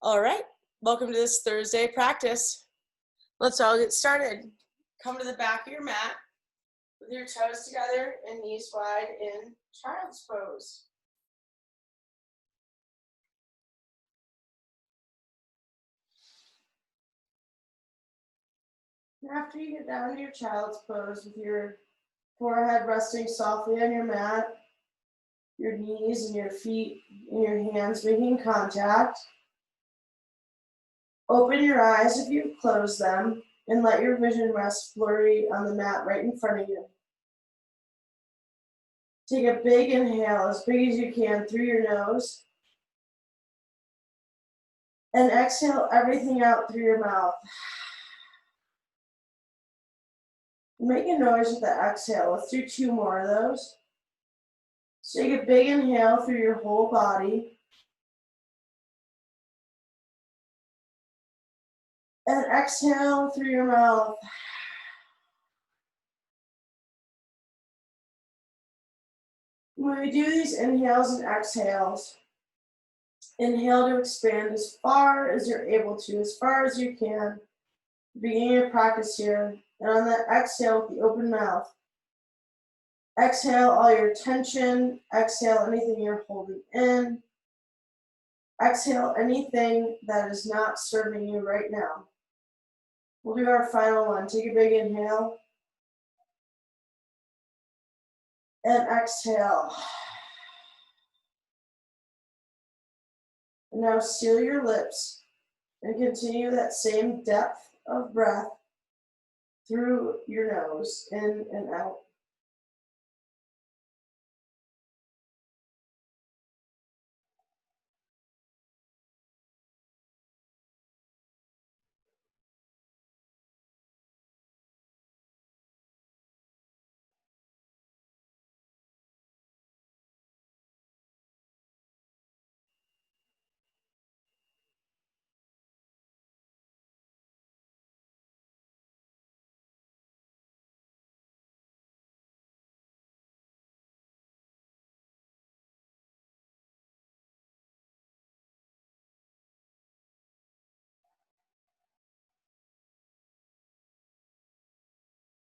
All right, welcome to this Thursday practice. Let's all get started. Come to the back of your mat with your toes together and knees wide in child's pose. And after you get down to your child's pose with your forehead resting softly on your mat, your knees and your feet and your hands making contact, open your eyes if you've closed them and let your vision rest blurry on the mat right in front of you. Take a big inhale, as big as you can, through your nose. And exhale everything out through your mouth. Make a noise with the exhale. Let's do 2 more of those. So take a big inhale through your whole body. And exhale through your mouth. When we do these inhales and exhales, inhale to expand as far as you're able to, as far as you can. Beginning your practice here. And on that exhale with the open mouth, exhale all your tension, exhale anything you're holding in, exhale anything that is not serving you right now. We'll do our final one. Take a big inhale and exhale. And now seal your lips and continue that same depth of breath through your nose, in and out.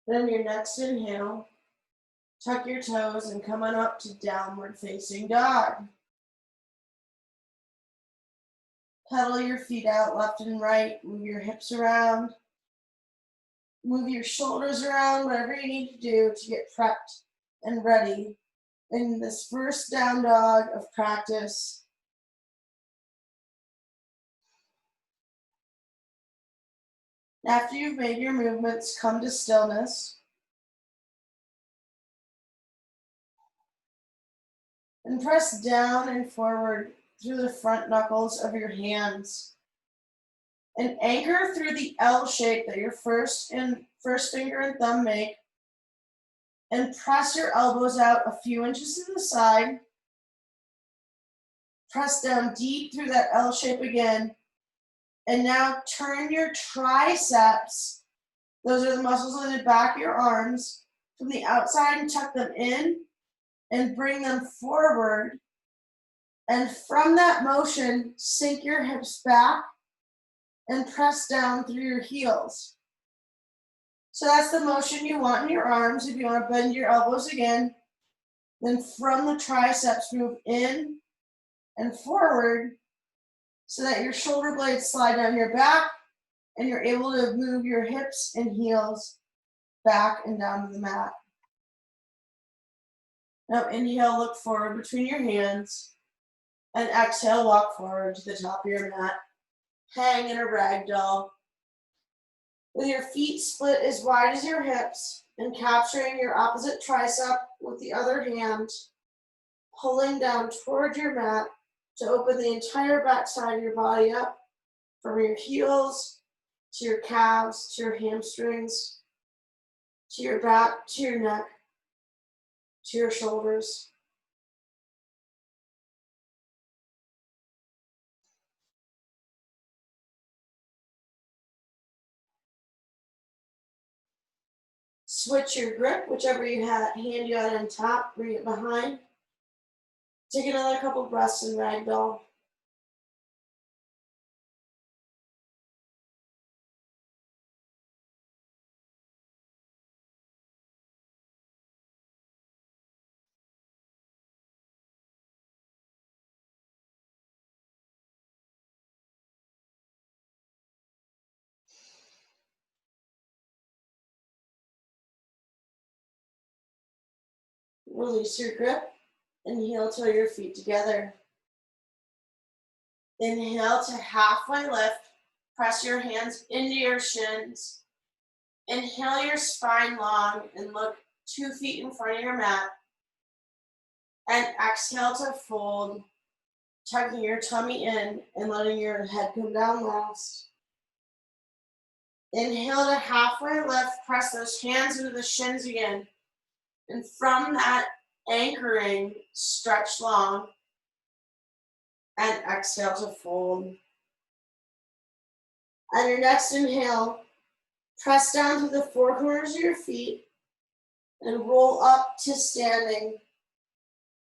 Then your next inhale, tuck your toes and come on up to downward facing dog. Pedal your feet out left and right, move your hips around, move your shoulders around, whatever you need to do to get prepped and ready in this first down dog of practice. After you've made your movements, come to stillness. And press down and forward through the front knuckles of your hands. And anchor through the L shape that your first finger and thumb make. And press your elbows out a few inches to the side. Press down deep through that L shape again. And now turn your triceps, those are the muscles on the back of your arms, from the outside and tuck them in and bring them forward. And from that motion, sink your hips back and press down through your heels. So that's the motion you want in your arms. If you want to bend your elbows again, then from the triceps, move in and forward so that your shoulder blades slide down your back and you're able to move your hips and heels back and down to the mat. Now inhale, look forward between your hands, and exhale, walk forward to the top of your mat. Hang in a ragdoll. With your feet split as wide as your hips and capturing your opposite tricep with the other hand, pulling down toward your mat to open the entire back side of your body up from your heels to your calves, to your hamstrings, to your back, to your neck, to your shoulders. Switch your grip, whichever hand you had on top, bring it behind. Take another couple breaths in ragdoll. Release your grip and heel toe your feet together. Inhale to halfway lift. Press your hands into your shins. Inhale your spine long and look 2 feet in front of your mat. And exhale to fold, tucking your tummy in and letting your head come down last. Inhale to halfway lift. Press those hands into the shins again. And from that anchoring, stretch long. And exhale to fold. On your next inhale, press down to the 4 corners of your feet and roll up to standing.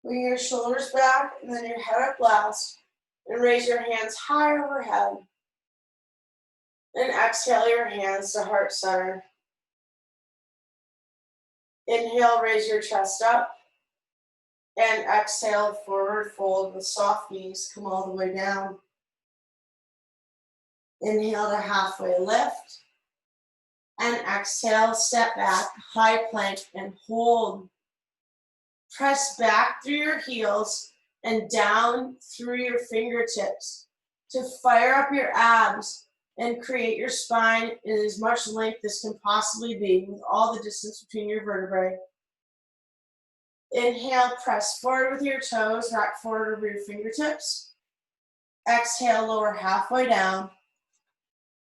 Bring your shoulders back and then your head up last. And raise your hands high overhead. And exhale your hands to heart center. Inhale, raise your chest up. And exhale, forward fold with soft knees. Come all the way down. Inhale to halfway lift. And exhale, step back, high plank, and hold. Press back through your heels and down through your fingertips to fire up your abs and create your spine in as much length as can possibly be with all the distance between your vertebrae. Inhale, press forward with your toes, rock forward over your fingertips. Exhale, lower halfway down.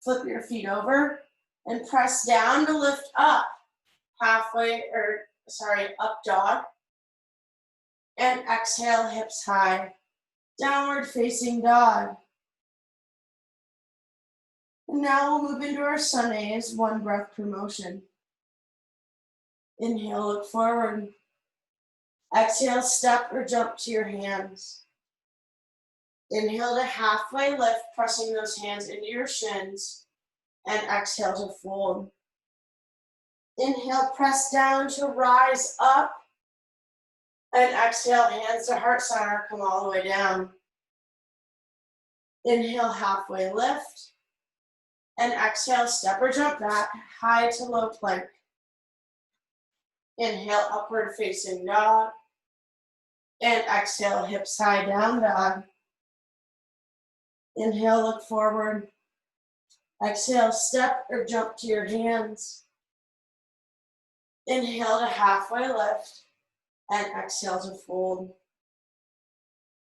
Flip your feet over and press down to lift up up dog. And exhale, hips high, downward facing dog. And now we'll move into our sun A's, 1 breath per motion. Inhale, look forward. Exhale, step or jump to your hands. Inhale to halfway lift, pressing those hands into your shins. And exhale to fold. Inhale, press down to rise up. And exhale, hands to heart center, come all the way down. Inhale, halfway lift. And exhale, step or jump back, high to low plank. Inhale, upward facing dog. And exhale, hips high, down dog. Inhale, look forward. Exhale, step or jump to your hands. Inhale to halfway lift. And exhale to fold.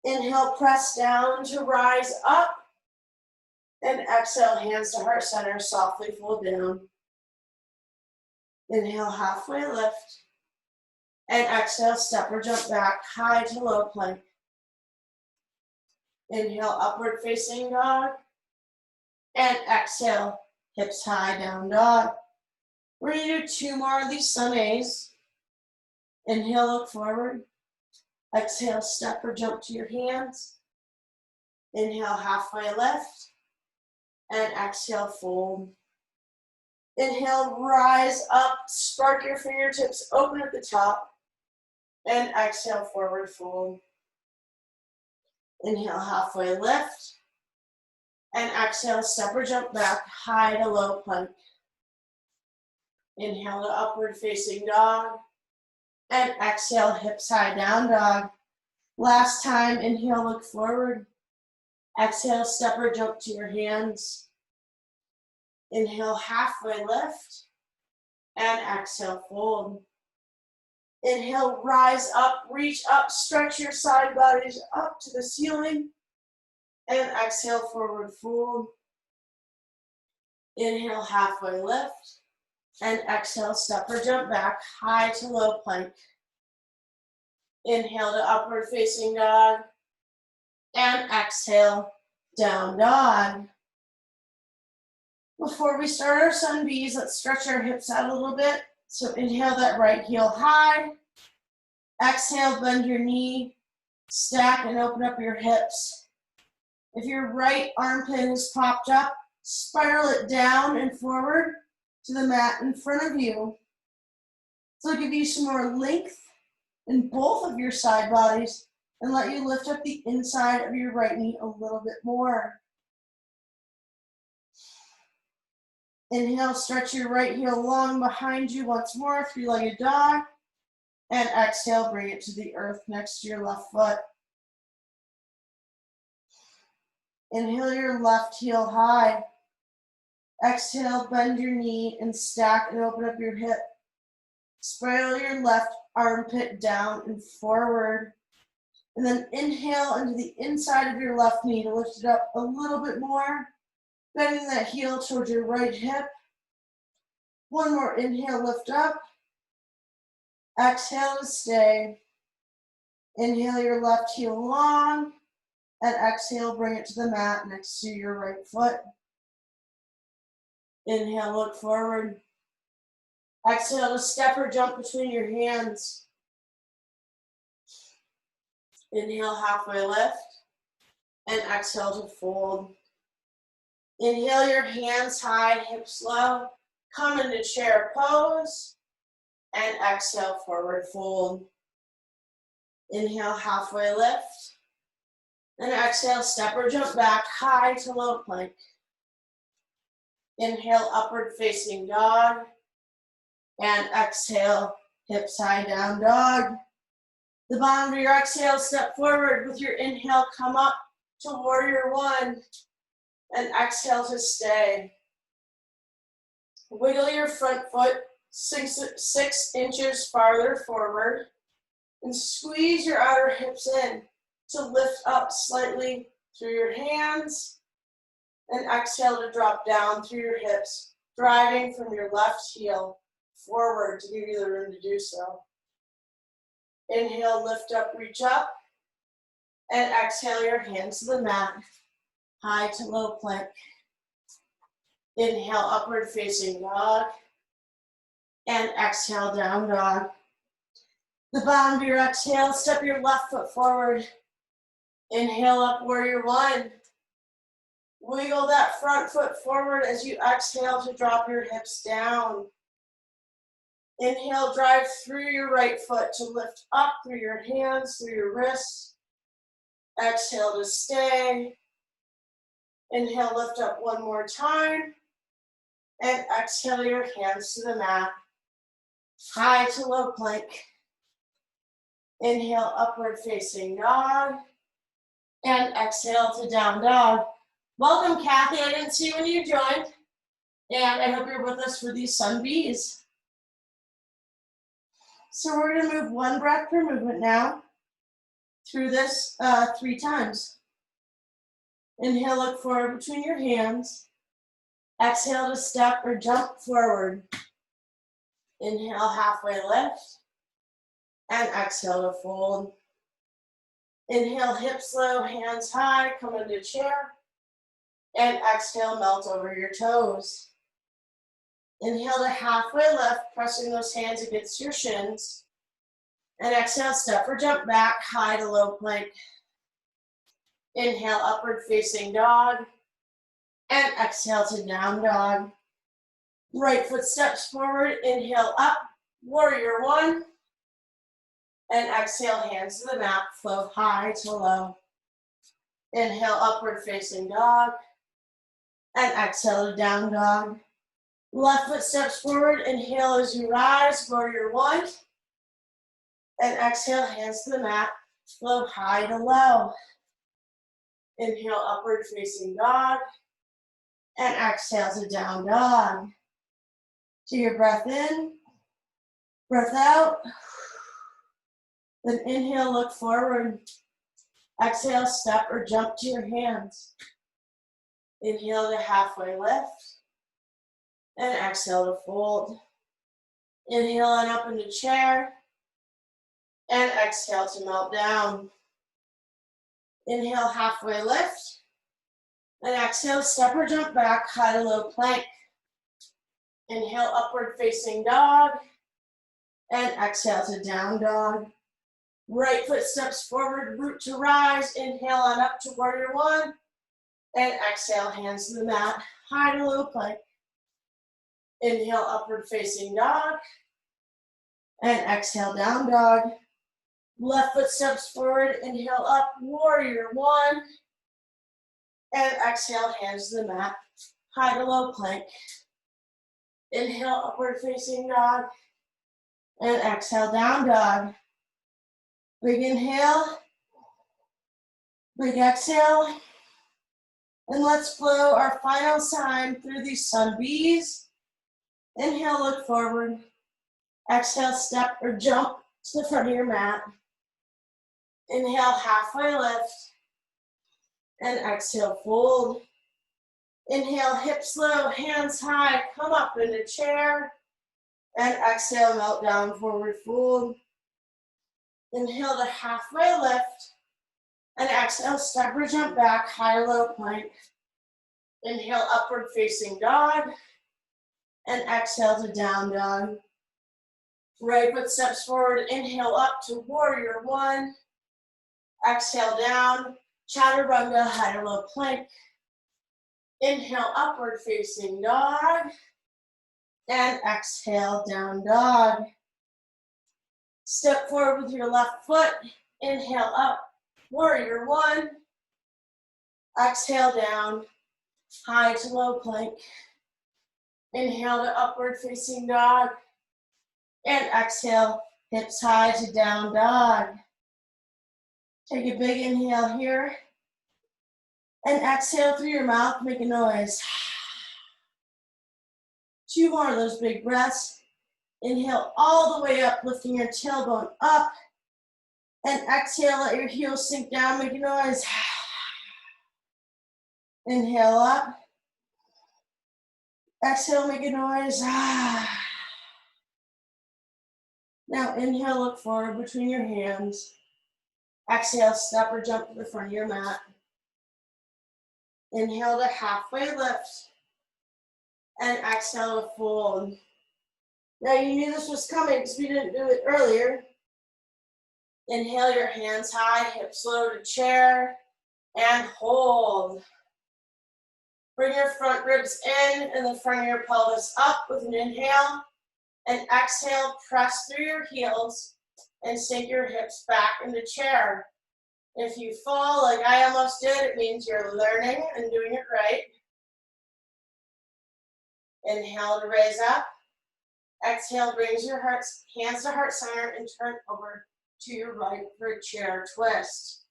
Inhale, press down to rise up. And exhale, hands to heart center, softly fold down. Inhale, halfway lift. And exhale, step or jump back, high to low plank. Inhale, upward facing dog. And exhale, hips high, down dog. We're gonna do 2 more of these sun A's. Inhale, look forward. Exhale, step or jump to your hands. Inhale, halfway lift. And exhale, fold. Inhale, rise up, spark your fingertips open at the top. And exhale, forward fold. Inhale, halfway lift. And exhale, step or jump back, high to low plank. Inhale to upward facing dog. And exhale, hips high, down dog. Last time, inhale, look forward. Exhale, step or jump to your hands. Inhale, halfway lift. And exhale, fold. Inhale, rise up, reach up, stretch your side bodies up to the ceiling. And exhale, forward fold. Inhale, halfway lift. And exhale, step or jump back, high to low plank. Inhale to upward facing dog. And exhale, down dog. Before we start our sun B's, let's stretch our hips out a little bit. So inhale that right heel high. Exhale, bend your knee, stack and open up your hips. If your right armpit is popped up, spiral it down and forward to the mat in front of you. So it'll give you some more length in both of your side bodies and let you lift up the inside of your right knee a little bit more. Inhale, stretch your right heel long behind you once more, 3-legged dog. And exhale, bring it to the earth next to your left foot. Inhale your left heel high. Exhale, bend your knee and stack and open up your hip. Spiral your left armpit down and forward. And then inhale into the inside of your left knee to lift it up a little bit more. Bending that heel towards your right hip. One more inhale, lift up. Exhale to stay. Inhale your left heel long. And exhale, bring it to the mat next to your right foot. Inhale, look forward. Exhale to step or jump between your hands. Inhale, halfway lift. And exhale to fold. Inhale your hands high, hips low. Come into chair pose. And exhale, forward fold. Inhale, halfway lift. And exhale, step or jump back, high to low plank. Inhale, upward facing dog. And exhale, hips high, down dog. The bottom of your exhale, step forward. With your inhale, come up to warrior one. And exhale to stay. Wiggle your front foot 6 inches farther forward. And squeeze your outer hips in to lift up slightly through your hands. And exhale to drop down through your hips, driving from your left heel forward to give you the room to do so. Inhale, lift up, reach up. And exhale your hands to the mat, high to low plank. Inhale, upward facing dog. And exhale, down dog. The bottom of your exhale, step your left foot forward. Inhale up, warrior one. Wiggle that front foot forward as you exhale to drop your hips down. Inhale, drive through your right foot to lift up through your hands, through your wrists. Exhale to stay. Inhale, lift up one more time. And exhale your hands to the mat. High to low plank. Inhale, upward facing dog. And exhale to down dog. Welcome, Kathy. I didn't see you when you joined. And I hope you're with us for these sun bees. So we're going to move one breath per movement now through this 3 times. Inhale, look forward between your hands. Exhale to step or jump forward. Inhale, halfway lift. And exhale to fold. Inhale, hips low, hands high, come into chair. And exhale, melt over your toes. Inhale to halfway lift, pressing those hands against your shins. And exhale, step or jump back, high to low plank. Inhale, upward facing dog. And exhale to down dog. Right foot steps forward, inhale up, warrior one. And exhale, hands to the mat, flow high to low. Inhale, upward facing dog. And exhale to down dog. Left foot steps forward, inhale as you rise, warrior one. And exhale, hands to the mat, flow high to low. Inhale, upward facing dog. And exhale to down dog. Take your breath in, breath out. Then inhale, look forward. Exhale, step or jump to your hands. Inhale to halfway lift. And exhale to fold. Inhale and up into chair. And exhale to melt down. Inhale, halfway lift. And exhale, step or jump back, high to low plank. Inhale, upward facing dog. And exhale to down dog. Right foot steps forward, root to rise. Inhale on up to warrior one. And exhale, hands to the mat, high to low plank. Inhale, upward facing dog. And exhale, down dog. Left foot steps forward, inhale up, warrior one. And exhale, hands to the mat, high to low plank. Inhale, upward facing dog. And exhale, down dog. Big inhale, big exhale. And let's flow our final sign through these sun bees. Inhale, look forward. Exhale, step or jump to the front of your mat. Inhale, halfway lift. And exhale, fold. Inhale, hips low, hands high, come up into chair. And exhale, melt down, forward fold. Inhale to halfway lift. And exhale, step or jump back, high or low plank. Inhale, upward facing dog. And exhale to down dog. Right foot steps forward, inhale up to warrior one. Exhale down, chaturanga, high or low plank. Inhale, upward facing dog. And exhale, down dog. Step forward with your left foot. Inhale up, warrior one. Exhale down, high to low plank. Inhale to upward facing dog. And exhale, hips high to down dog. Take a big inhale here. And exhale through your mouth, make a noise. 2 more of those big breaths. Inhale all the way up, lifting your tailbone up. And exhale, let your heels sink down, make a noise. Inhale up. Exhale, make a noise. Now inhale, look forward between your hands. Exhale, step or jump to the front of your mat. Inhale to halfway lift. And exhale to fold. Now you knew this was coming because we didn't do it earlier. Inhale your hands high, hips low to chair, and hold. Bring your front ribs in and the front of your pelvis up with an inhale. And exhale, press through your heels and sink your hips back into chair. If you fall like I almost did, it means you're learning and doing it right. Inhale to raise up. Exhale, brings your hands to heart center and turn over to your right for a chair twist.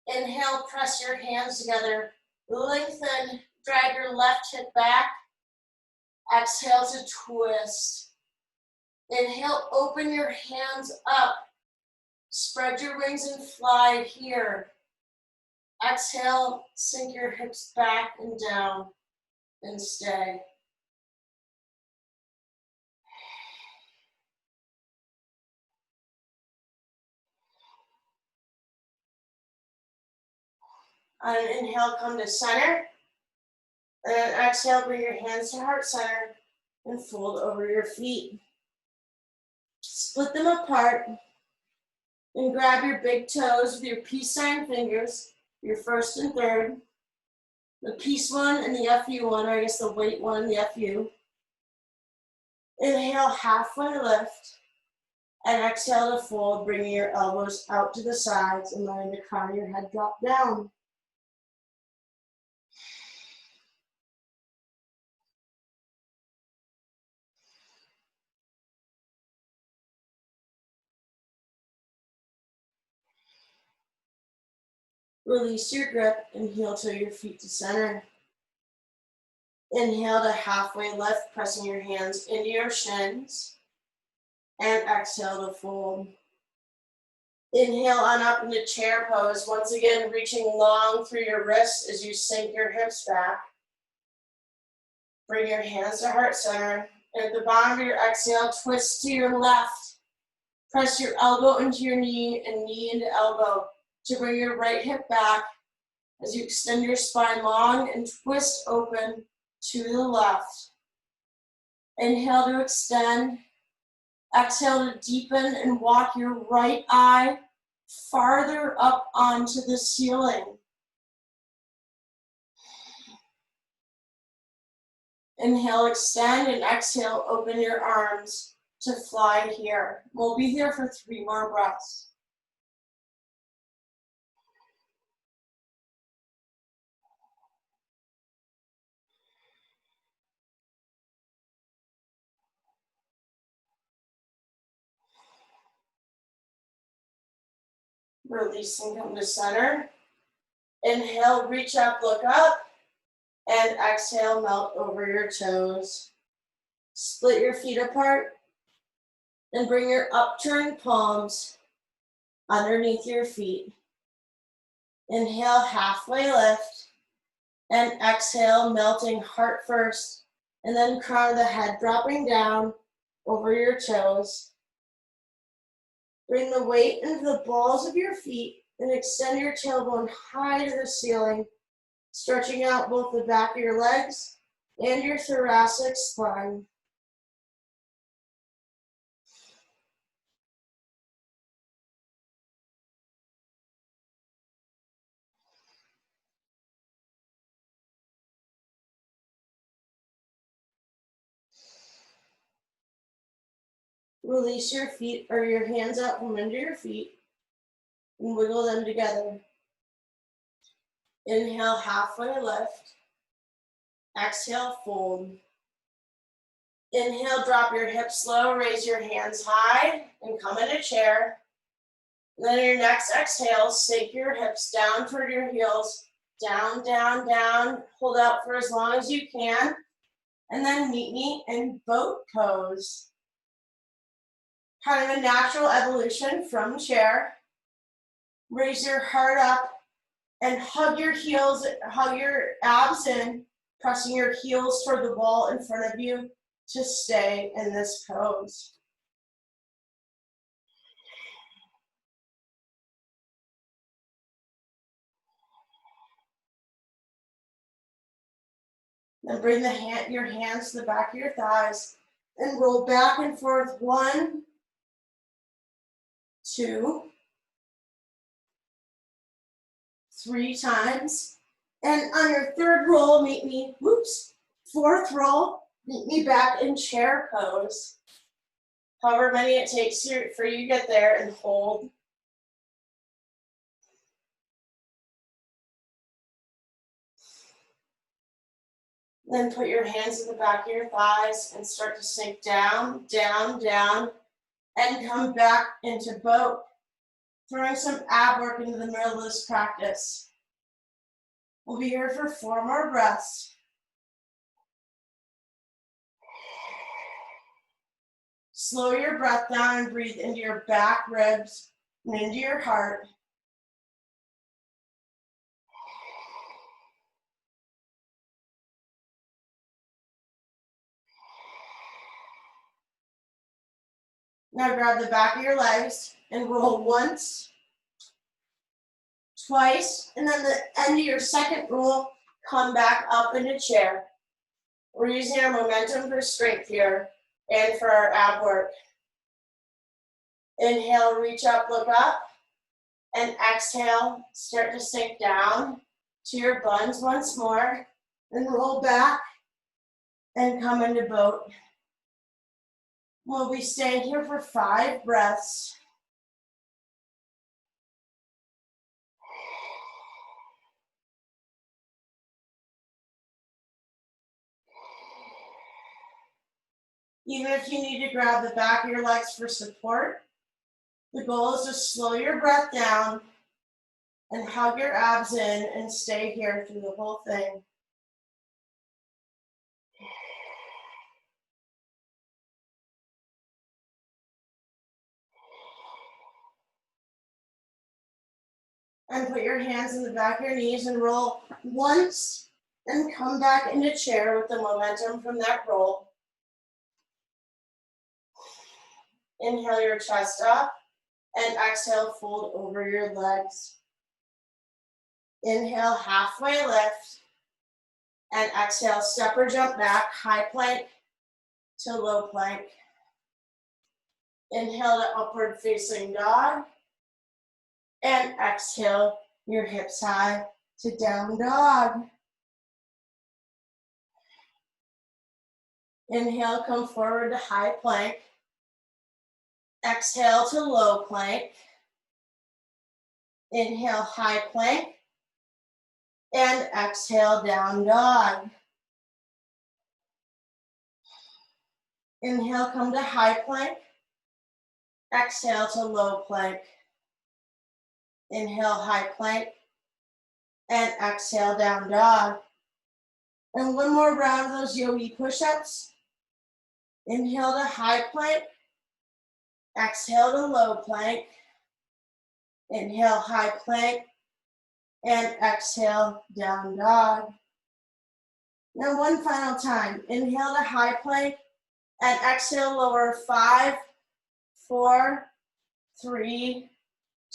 Inhale, press your hands together. Lengthen, drag your left hip back. Exhale to twist. Inhale, open your hands up. Spread your wings and fly here. Exhale, sink your hips back and down and stay. On an inhale, come to center. And then exhale, bring your hands to heart center and fold over your feet. Split them apart and grab your big toes with your peace sign fingers, your first and third. The peace one and the FU one, or I guess the weight one and the FU. Inhale, halfway lift. And exhale to fold, bringing your elbows out to the sides and letting the crown of your head drop down. Release your grip and heel toe your feet to center. Inhale to halfway lift, pressing your hands into your shins. And exhale to fold. Inhale on up into chair pose. Once again, reaching long through your wrists as you sink your hips back. Bring your hands to heart center. And at the bottom of your exhale, twist to your left. Press your elbow into your knee and knee into elbow to bring your right hip back as you extend your spine long and twist open to the left. Inhale to extend. Exhale to deepen and walk your right eye farther up onto the ceiling. Inhale, extend, and exhale, open your arms to fly here. We'll be here for 3 more breaths. Release and come to center. Inhale, reach up, look up. And exhale, melt over your toes. Split your feet apart and bring your upturned palms underneath your feet. Inhale, halfway lift. And exhale, melting heart first. And then crown of the head dropping down over your toes. Bring the weight into the balls of your feet and extend your tailbone high to the ceiling, stretching out both the back of your legs and your thoracic spine. Release your feet or your hands out from under your feet and wiggle them together. Inhale, halfway lift. Exhale, fold. Inhale, drop your hips low, raise your hands high, and come in a chair. Then your next exhale, sink your hips down toward your heels. Down, down, down. Hold out for as long as you can. And then meet me in boat pose. Kind of a natural evolution from chair. Raise your heart up and hug your heels, hug your abs in, pressing your heels toward the wall in front of you to stay in this pose. Then bring your hands to the back of your thighs and roll back and forth 1, 2, 3 times. And on your third roll, meet me, fourth roll, meet me back in chair pose. However many it takes for you to get there and hold. Then put your hands in the back of your thighs and start to sink down, down, down, and come back into boat. Throwing some ab work into the middle of this practice. We'll be here for 4 more breaths. Slow your breath down and breathe into your back ribs and into your heart. Now grab the back of your legs and roll once, twice, and then the end of your second roll, come back up into chair. We're using our momentum for strength here and for our ab work. Inhale, reach up, look up, and exhale, start to sink down to your buns once more, and roll back and come into boat. We'll be staying here for 5 breaths. Even if you need to grab the back of your legs for support, the goal is to slow your breath down and hug your abs in and stay here through the whole thing. And put your hands in the back of your knees and roll once and come back into chair with the momentum from that roll. Inhale your chest up and exhale, fold over your legs. Inhale, halfway lift, and exhale, step or jump back, high plank to low plank. Inhale to upward facing dog, and exhale your hips high to down dog. Inhale, come forward to high plank. Exhale to low plank. Inhale, high plank. And exhale, down dog. Inhale, come to high plank. Exhale to low plank. Inhale, high plank, and exhale, down dog. And one more round of those yogi push-ups. Inhale to high plank, exhale to low plank. Inhale, high plank, and exhale, down dog. Now one final time. Inhale to high plank, and exhale, lower. 5, 4, 3,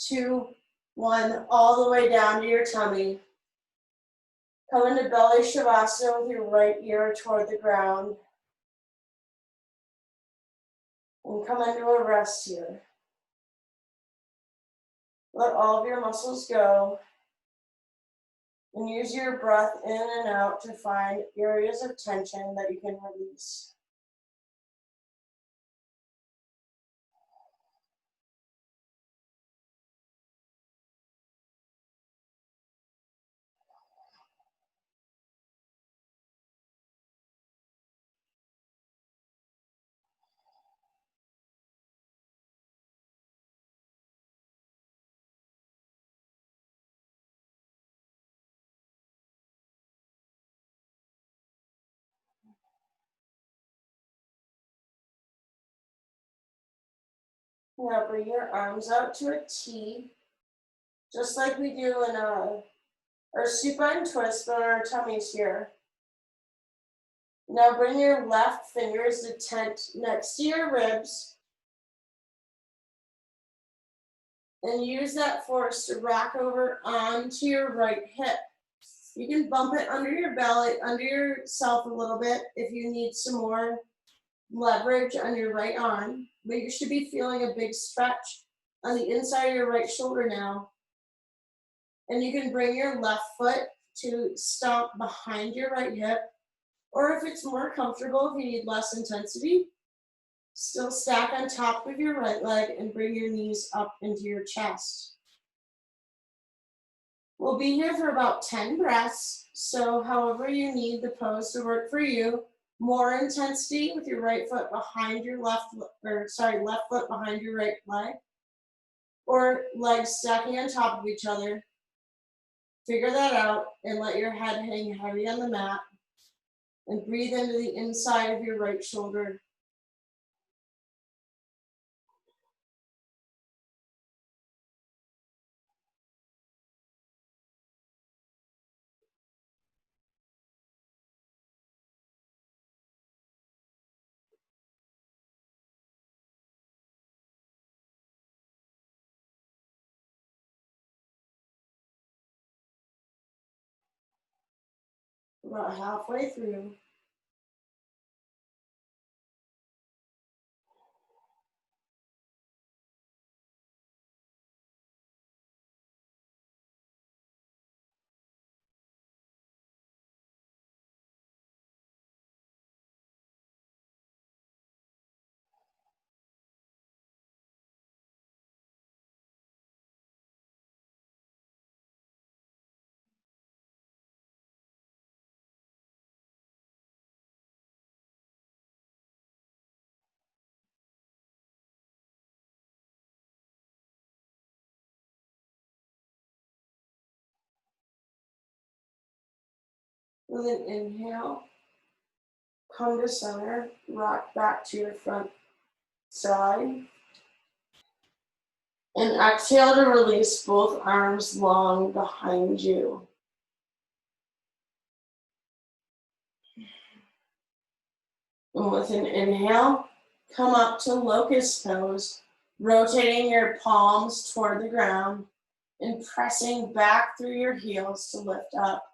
2, 1, all the way down to your tummy. Come into belly shavasana with your right ear toward the ground. And come into a rest here. Let all of your muscles go. And use your breath in and out to find areas of tension that you can release. Now bring your arms out to a T, just like we do in our supine twist, but our tummies here. Now bring your left fingers to tent next to your ribs, and use that force to rock over onto your right hip. You can bump it under your belly, under yourself a little bit if you need some more leverage on your right arm, but you should be feeling a big stretch on the inside of your right shoulder now. And you can bring your left foot to stomp behind your right hip, or if it's more comfortable, if you need less intensity, still stack on top of your right leg and bring your knees up into your chest. We'll be here for about 10 breaths, so however you need the pose to work for you. More intensity with your right foot behind your left foot behind your right leg, or legs stacking on top of each other. Figure that out and let your head hang heavy on the mat, and breathe into the inside of your right shoulder. About halfway through. With an inhale, come to center, rock back to your front side. And exhale to release both arms long behind you. And with an inhale, come up to locust pose, rotating your palms toward the ground and pressing back through your heels to lift up.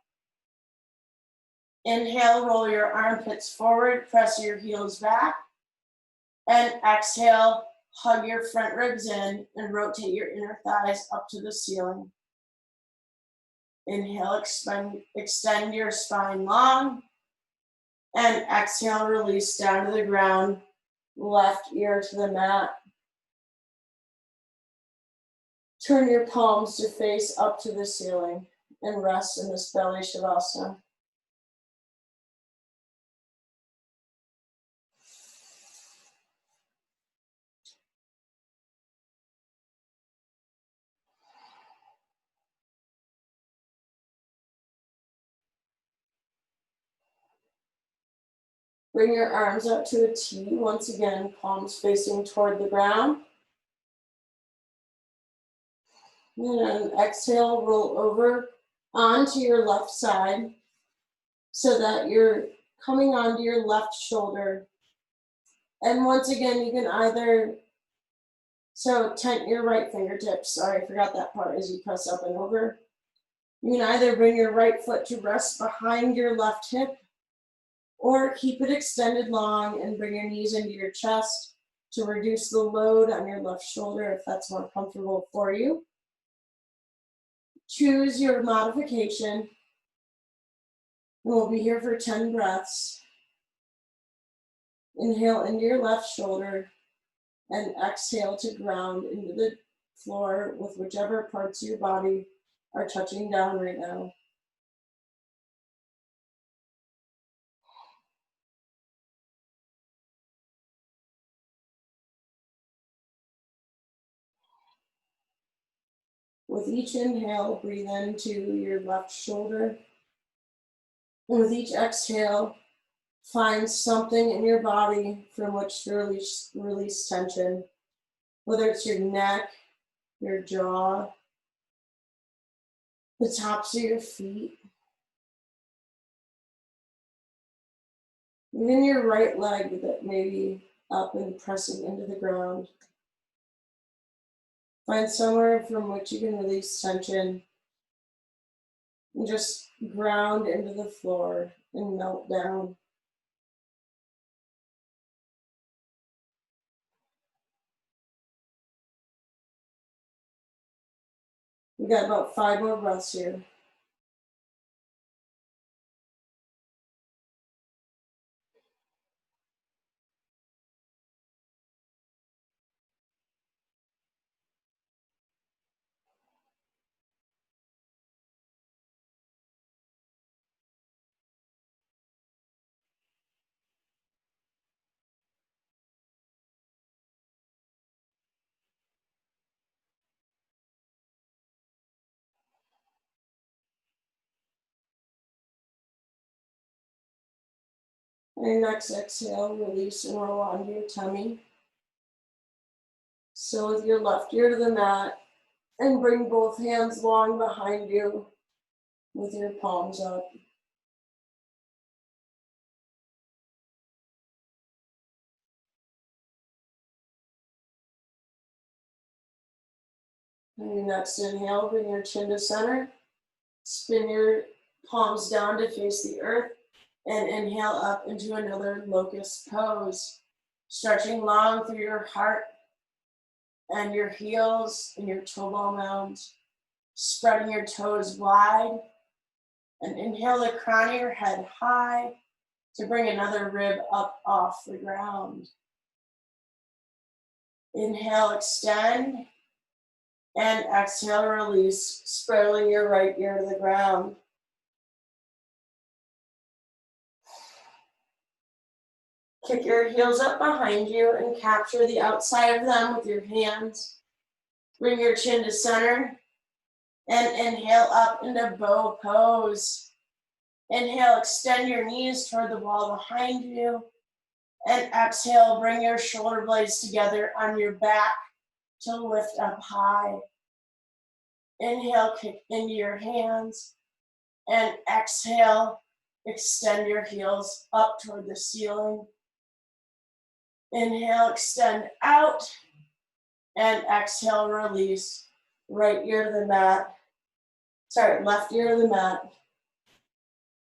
Inhale, roll your armpits forward, press your heels back. And exhale, hug your front ribs in and rotate your inner thighs up to the ceiling. Inhale, extend your spine long. And exhale, release down to the ground, left ear to the mat. Turn your palms to face up to the ceiling and rest in this belly shavasana. Bring your arms out to a T. Once again, palms facing toward the ground. And then exhale, roll over onto your left side so that you're coming onto your left shoulder. And once again, you can either, so tent your right fingertips. Sorry, I forgot that part as you press up and over. You can either bring your right foot to rest behind your left hip or keep it extended long and bring your knees into your chest to reduce the load on your left shoulder if that's more comfortable for you. Choose your modification. We'll be here for 10 breaths. Inhale into your left shoulder and exhale to ground into the floor with whichever parts of your body are touching down right now. With each inhale, breathe into your left shoulder. And with each exhale, find something in your body from which to release tension, whether it's your neck, your jaw, the tops of your feet, even your right leg that may be up and pressing into the ground. Find somewhere from which you can release tension and just ground into the floor and melt down. We got about 5 more breaths here. On your next exhale, release and roll onto your tummy. So with your left ear to the mat, and bring both hands long behind you with your palms up. On your next inhale, bring your chin to center. Spin your palms down to face the earth and inhale up into another locust pose. Stretching long through your heart and your heels and your toe ball mounds. Spreading your toes wide and inhale the crown of your head high to bring another rib up off the ground. Inhale, extend, and exhale, release, spiraling your right ear to the ground. Kick your heels up behind you and capture the outside of them with your hands. Bring your chin to center and inhale up into bow pose. Inhale, extend your knees toward the wall behind you. And exhale, bring your shoulder blades together on your back to lift up high. Inhale, kick into your hands. And exhale, extend your heels up toward the ceiling. Inhale, extend out. And exhale, release. Right ear to the mat. Left ear to the mat.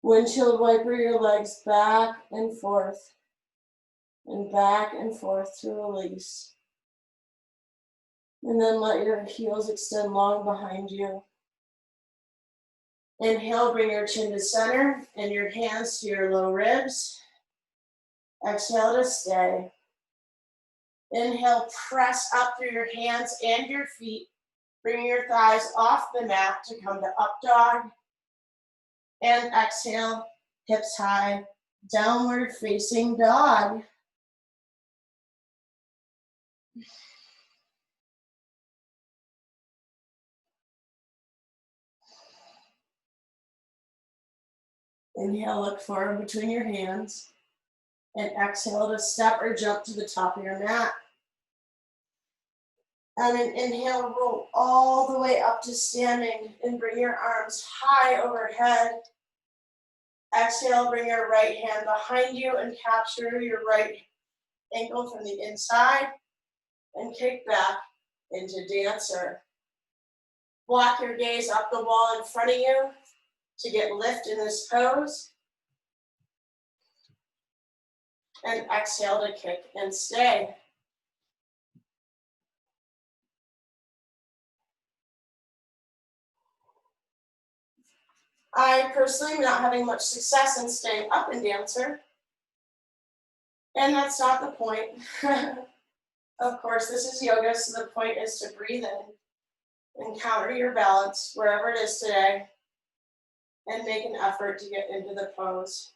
Windshield wiper your legs back and forth. And back and forth to release. And then let your heels extend long behind you. Inhale, bring your chin to center and your hands to your low ribs. Exhale to stay. Inhale, press up through your hands and your feet. Bring your thighs off the mat to come to up dog. And exhale, hips high, downward facing dog. Inhale, look forward between your hands. And exhale to step or jump to the top of your mat. And then inhale, roll all the way up to standing and bring your arms high overhead. Exhale, bring your right hand behind you and capture your right ankle from the inside and kick back into dancer. Block your gaze up the wall in front of you to get lift in this pose. And exhale to kick and stay. I personally am not having much success in staying up in dancer. And that's not the point. Of course, this is yoga, so the point is to breathe in, encounter your balance wherever it is today, and make an effort to get into the pose.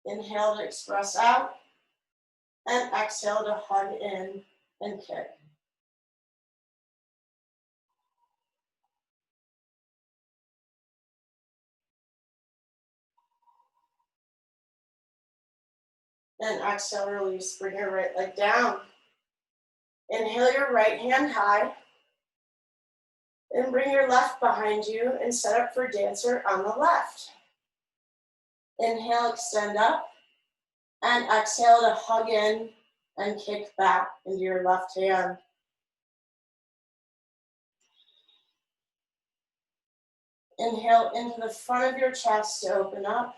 Inhale to express out, and exhale to hug in and kick. And exhale, release, bring your right leg down. Inhale your right hand high, and bring your left behind you and set up for dancer on the left. Inhale, extend up, and exhale to hug in and kick back into your left hand. Inhale into the front of your chest to open up,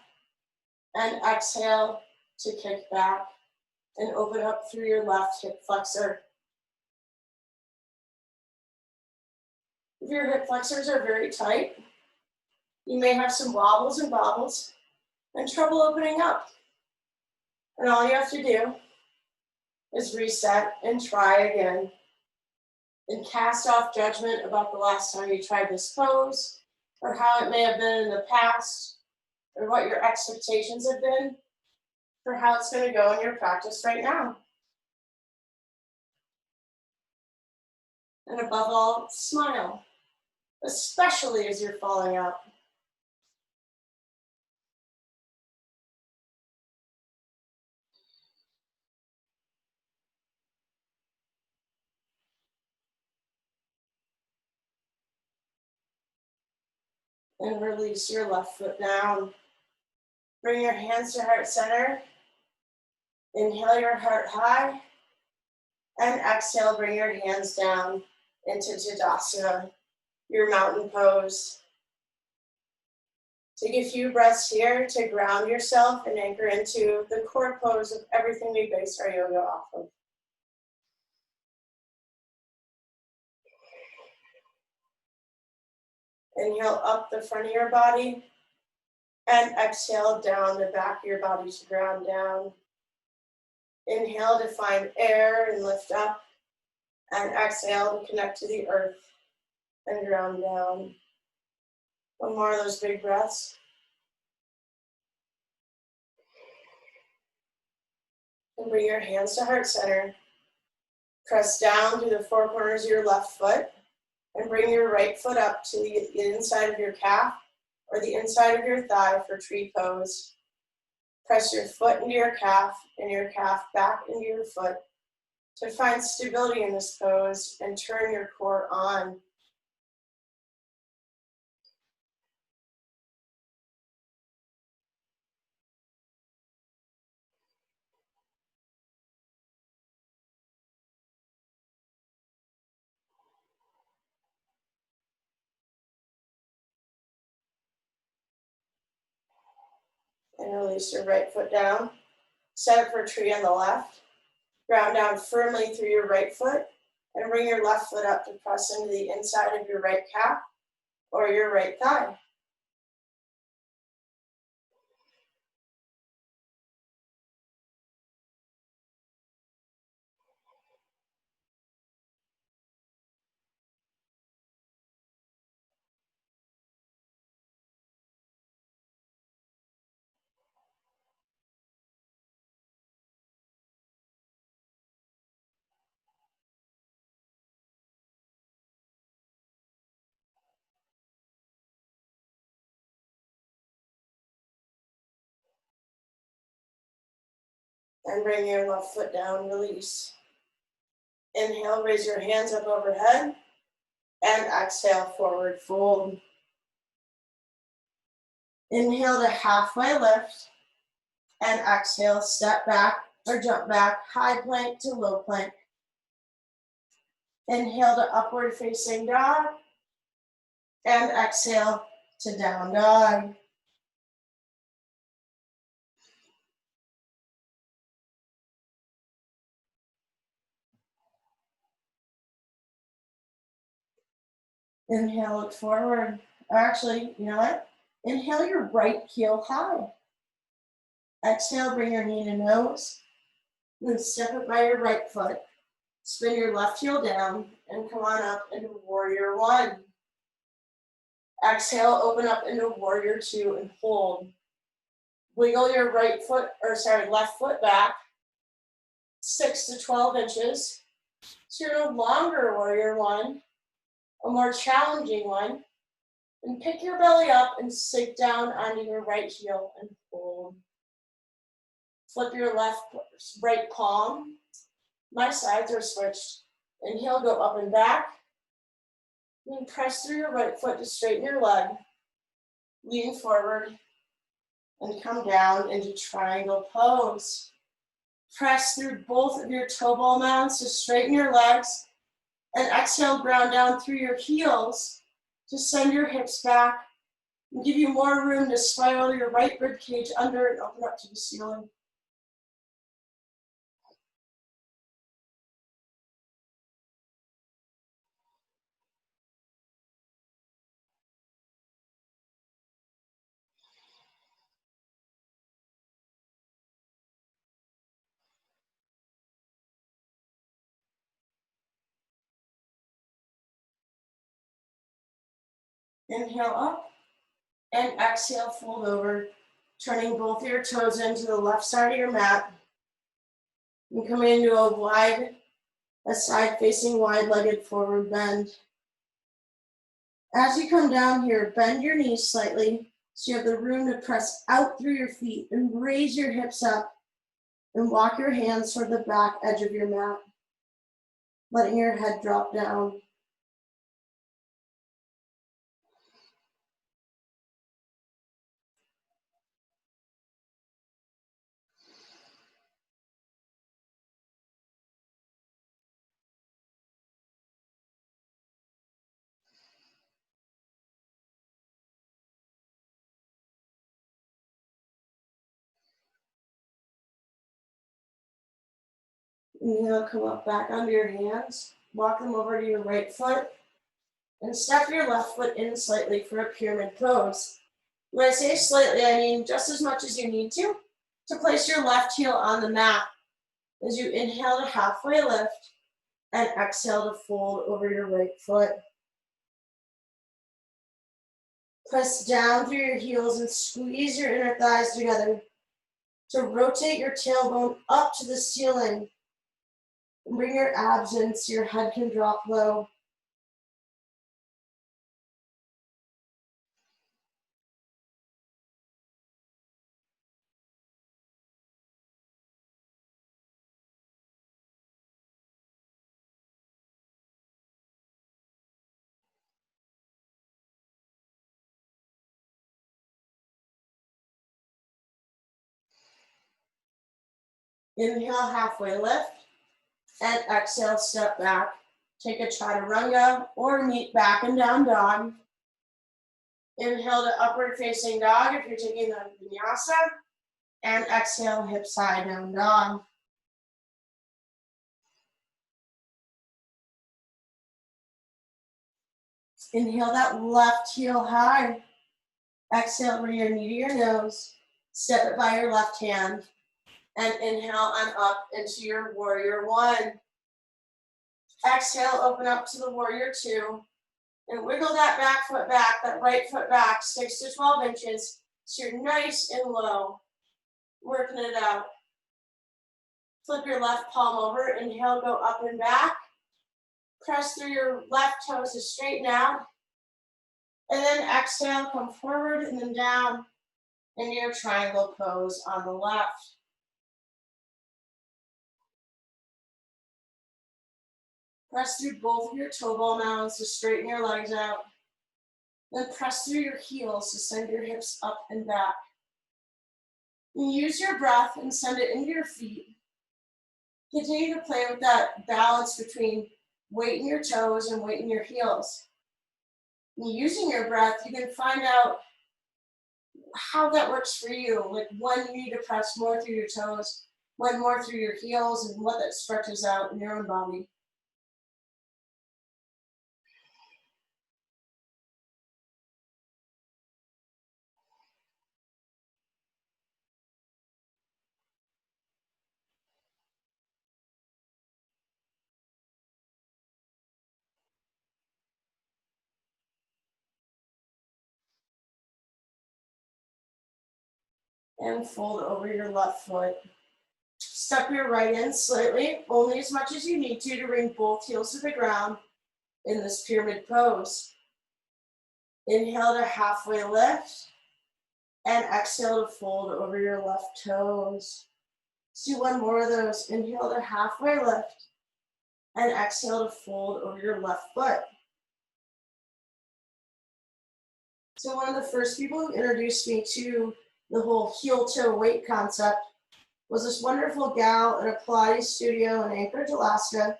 and exhale to kick back and open up through your left hip flexor. If your hip flexors are very tight, you may have some wobbles and bobbles and trouble opening up. And all you have to do is reset and try again and cast off judgment about the last time you tried this pose or how it may have been in the past or what your expectations have been for how it's going to go in your practice right now. And above all, smile, especially as you're falling out. And release your left foot down. Bring your hands to heart center. Inhale your heart high. And exhale, bring your hands down into Tadasana, your mountain pose. Take a few breaths here to ground yourself and anchor into the core pose of everything we base our yoga off of. Inhale up the front of your body and exhale down the back of your body to ground down. Inhale to find air and lift up, and exhale to connect to the earth and ground down. One more of those big breaths. And bring your hands to heart center. Press down to the four corners of your left foot and bring your right foot up to the inside of your calf or the inside of your thigh for tree pose. Press your foot into your calf and your calf back into your foot to find stability in this pose and turn your core on. And release your right foot down. Set up for tree on the left. Ground down firmly through your right foot and bring your left foot up to press into the inside of your right calf or your right thigh. And bring your left foot down, release. Inhale, raise your hands up overhead. And exhale, forward fold. Inhale to halfway lift. And exhale, step back or jump back, high plank to low plank. Inhale to upward facing dog. And exhale to down dog. Inhale, look forward. Actually, you know what? Inhale your right heel high. Exhale, bring your knee to nose. Then step it by your right foot. Spin your left heel down and come on up into warrior one. Exhale, open up into warrior two and hold. Wiggle your left foot back 6 to 12 inches. So you're a longer warrior one, a more challenging one. And pick your belly up and sink down onto your right heel and hold. Flip your right palm. My sides are switched. Inhale, go up and back. Then press through your right foot to straighten your leg. Lean forward and come down into triangle pose. Press through both of your toe ball mounts to straighten your legs. And exhale, ground down through your heels to send your hips back and give you more room to spiral your right rib cage under and open up to the ceiling. Inhale up and exhale, fold over, turning both of your toes into the left side of your mat. And come into a side-facing wide-legged forward bend. As you come down here, bend your knees slightly so you have the room to press out through your feet and raise your hips up and walk your hands toward the back edge of your mat, letting your head drop down. Inhale, come up back onto your hands. Walk them over to your right foot and step your left foot in slightly for a pyramid pose. When I say slightly, I mean just as much as you need to place your left heel on the mat as you inhale to halfway lift and exhale to fold over your right foot. Press down through your heels and squeeze your inner thighs together to rotate your tailbone up to the ceiling. And bring your abs in so your head can drop low. Inhale, halfway lift, and exhale, step back. Take a chaturanga or meet back and down dog. Inhale to upward facing dog if you're taking the vinyasa, and exhale, hips high, down dog. Inhale that left heel high. Exhale, bring your knee to your nose. Step it by your left hand. And inhale on up into your warrior one. Exhale, open up to the warrior two. And wiggle that back foot back, that right foot back, 6 to 12 inches. So you're nice and low. Working it out. Flip your left palm over. Inhale, go up and back. Press through your left toes to straighten out. And then exhale, come forward and then down into your triangle pose on the left. Press through both of your toe ball mounds to straighten your legs out. Then press through your heels to send your hips up and back. And use your breath and send it into your feet. Continue to play with that balance between weight in your toes and weight in your heels. And using your breath, you can find out how that works for you, like when you need to press more through your toes, when more through your heels, and what that stretches out in your own body. And fold over your left foot. Step your right in slightly, only as much as you need to bring both heels to the ground in this pyramid pose. Inhale to halfway lift, and exhale to fold over your left toes. Let's do one more of those. Inhale to halfway lift, and exhale to fold over your left foot. So one of the first people who introduced me to the whole heel-toe weight concept was this wonderful gal at a Pilates studio in Anchorage, Alaska.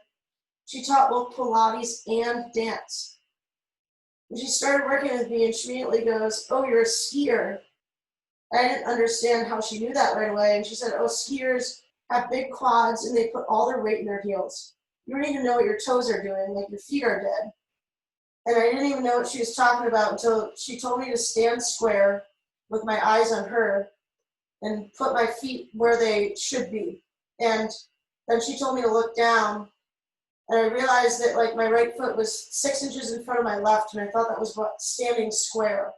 She taught both Pilates and dance. When she started working with me, and she immediately goes, "Oh, you're a skier." I didn't understand how she knew that right away. And she said, "Oh, skiers have big quads and they put all their weight in their heels. You don't even know what your toes are doing, like your feet are dead." And I didn't even know what she was talking about until she told me to stand square with my eyes on her and put my feet where they should be. And then she told me to look down, and I realized that like my right foot was 6 inches in front of my left, and I thought that was what standing square.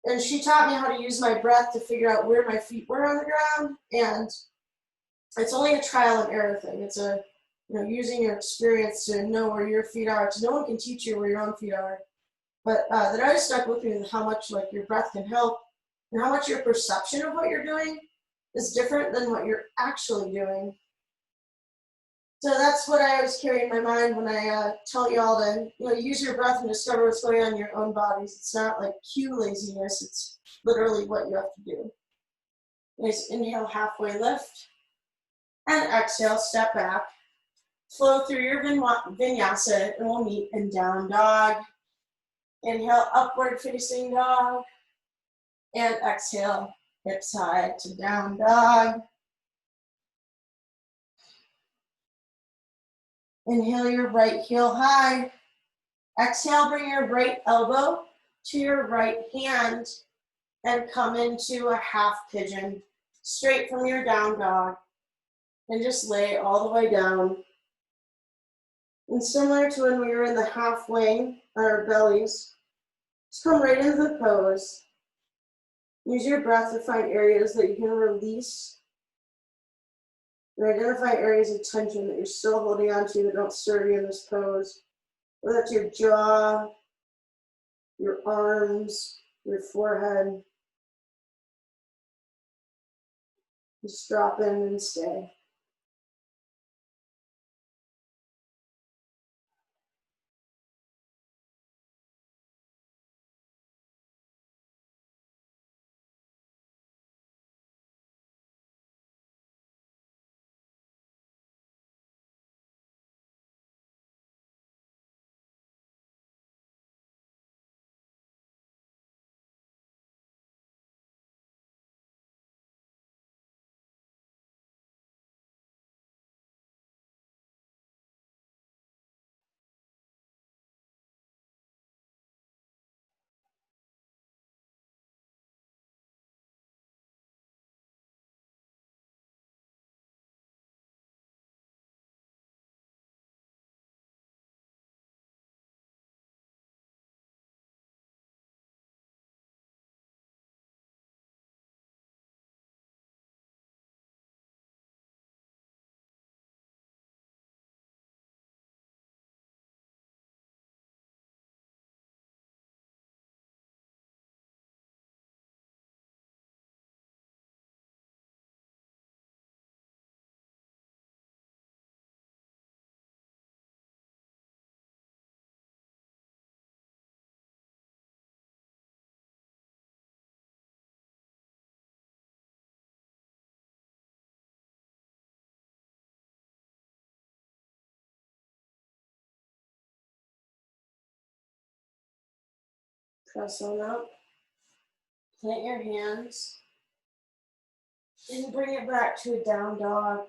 And she taught me how to use my breath to figure out where my feet were on the ground. And it's only a trial and error thing. It's using your experience to know where your feet are, because no one can teach you where your own feet are. But that always stuck with me, and how much like your breath can help, and how much your perception of what you're doing is different than what you're actually doing. So that's what I always carry in my mind when I tell you all to use your breath and discover what's going on in your own bodies. It's not like cue laziness. It's literally what you have to do. Nice inhale, halfway lift, and exhale, step back. Flow through your vinyasa, and we'll meet in down dog. Inhale, upward facing dog, and exhale, hips high to down dog. Inhale your right heel high. Exhale, bring your right elbow to your right hand and come into a half pigeon, straight from your down dog. And just lay all the way down. And similar to when we were in the half wing on our bellies, just come right into the pose. Use your breath to find areas that you can release, and identify areas of tension that you're still holding on to that don't serve you in this pose. Whether that's your jaw, your arms, your forehead. Just drop in and stay. Press on up. Plant your hands. And bring it back to a down dog.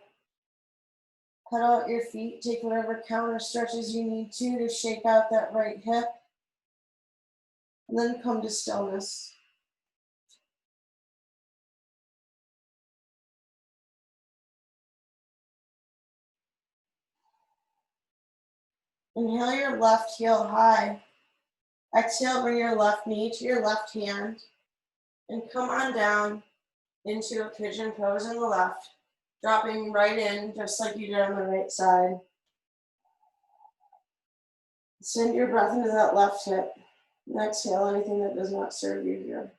Cut out your feet. Take whatever counter stretches you need to shake out that right hip. And then come to stillness. Inhale your left heel high. Exhale, bring your left knee to your left hand. And come on down into a pigeon pose on the left. Dropping right in just like you did on the right side. Send your breath into that left hip. And exhale anything that does not serve you here.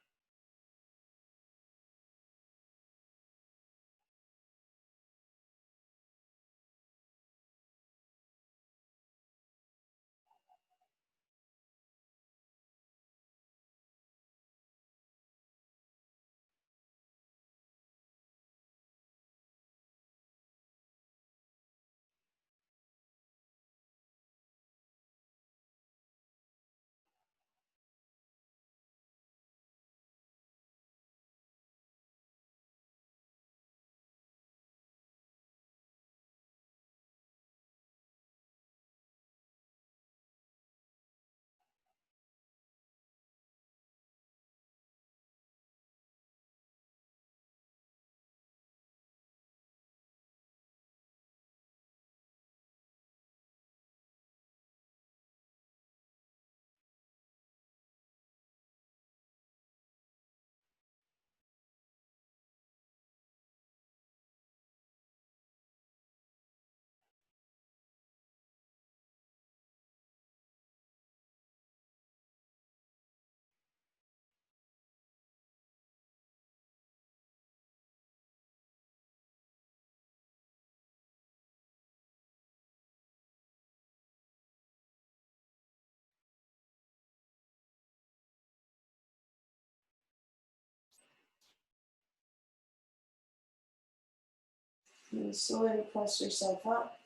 And slowly press yourself up.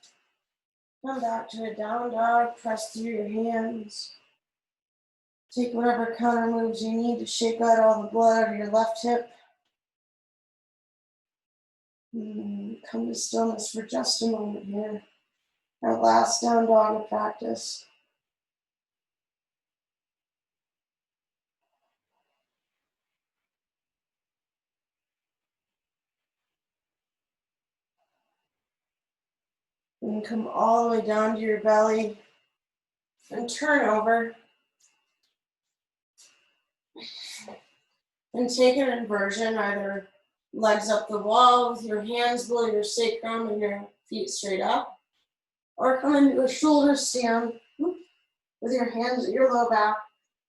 Come back to a down dog. Press through your hands. Take whatever counter moves you need to shake out all the blood out of your left hip. Come to stillness for just a moment here. Our last down dog of practice. And come all the way down to your belly and turn over. And take an inversion, either legs up the wall with your hands below your sacrum and your feet straight up, or come into a shoulder stand with your hands at your low back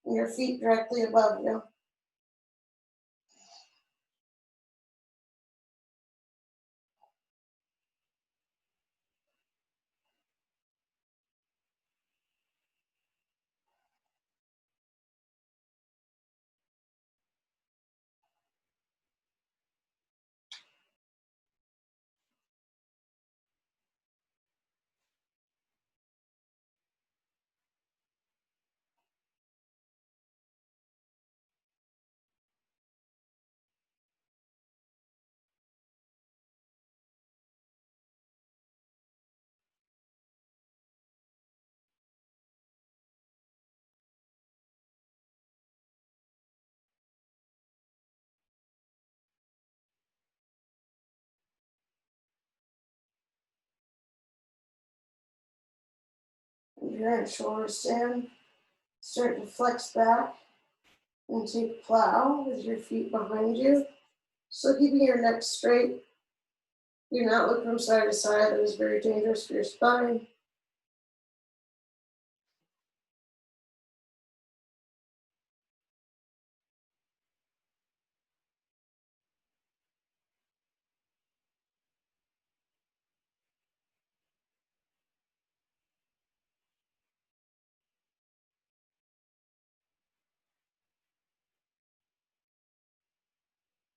and your feet directly above you. If you're in shoulder stand, start to flex back and take plow with your feet behind you. So keeping your neck straight. Do not look from side to side. That is very dangerous for your spine.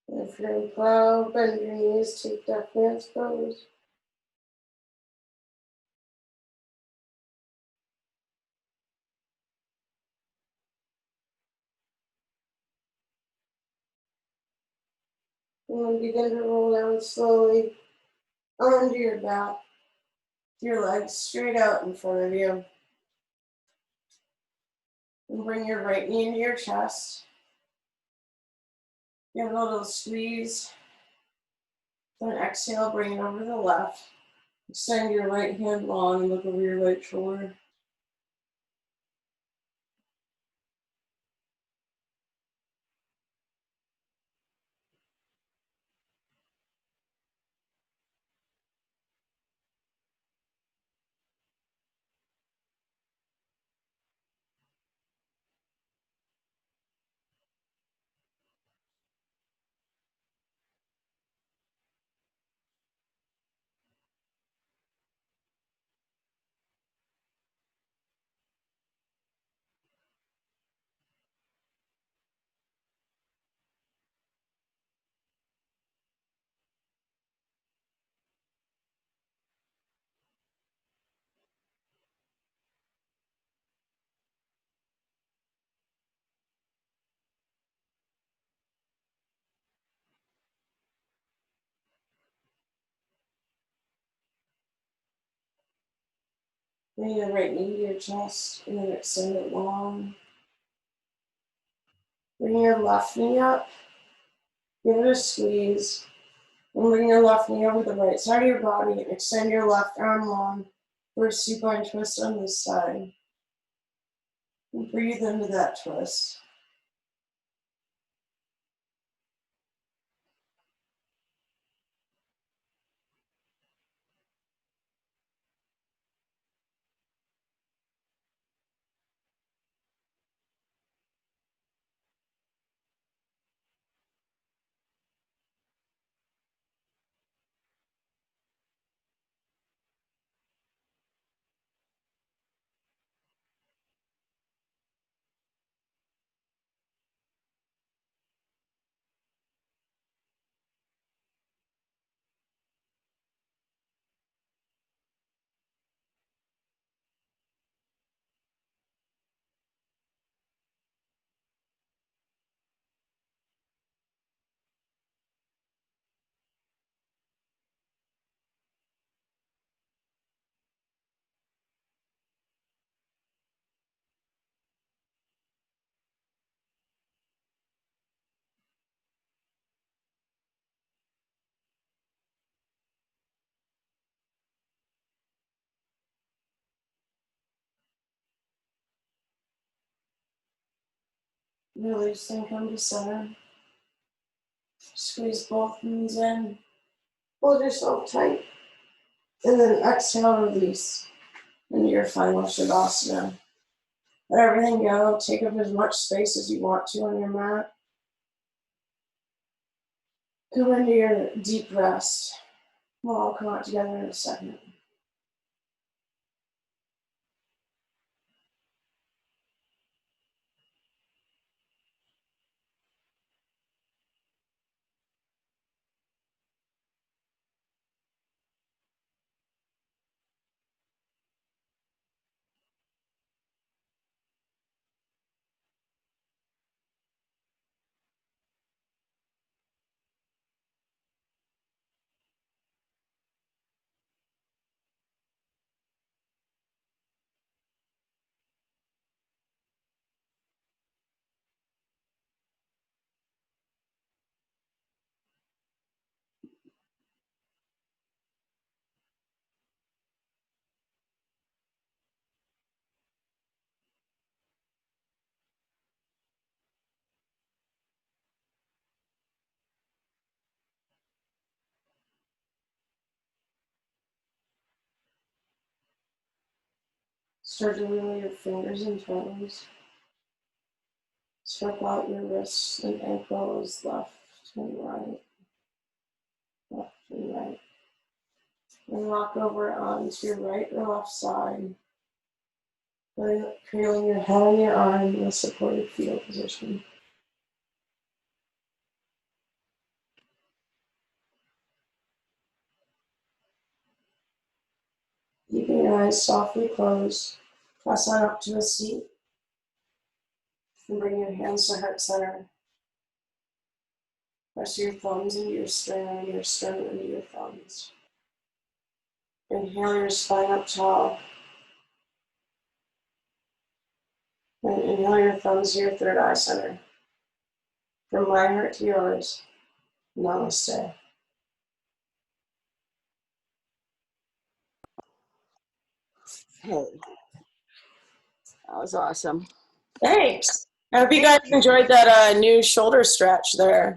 And if you're in plow, bend your knees, take death dance pose. And then begin to roll down slowly onto your back, your legs straight out in front of you. And bring your right knee into your chest. Give it a little squeeze. Then exhale, bring it over to the left. Extend your right hand long and look over your right shoulder. Bring your right knee to your chest and then extend it long. Bring your left knee up. Give it a squeeze. And bring your left knee over the right side of your body and extend your left arm long for a supine twist on this side. And breathe into that twist. Release and come to center. Squeeze both knees in. Hold yourself tight. And then exhale, release into your final Shavasana. Let everything go. Take up as much space as you want to on your mat. Go into your deep rest. We'll all come out together in a second. Start to wiggle your fingers and toes. Stretch out your wrists and ankles left and right. Left and right. And rock over onto your right or left side. Curling your head and your arm in a supported fetal position. Keeping your eyes softly closed, press on up to a seat and bring your hands to heart center. Press your thumbs into your sternum into your thumbs. Inhale your spine up tall. And inhale your thumbs to your third eye center. From my heart to yours, namaste. Hey, that was awesome. Thanks. I hope you guys enjoyed that new shoulder stretch there.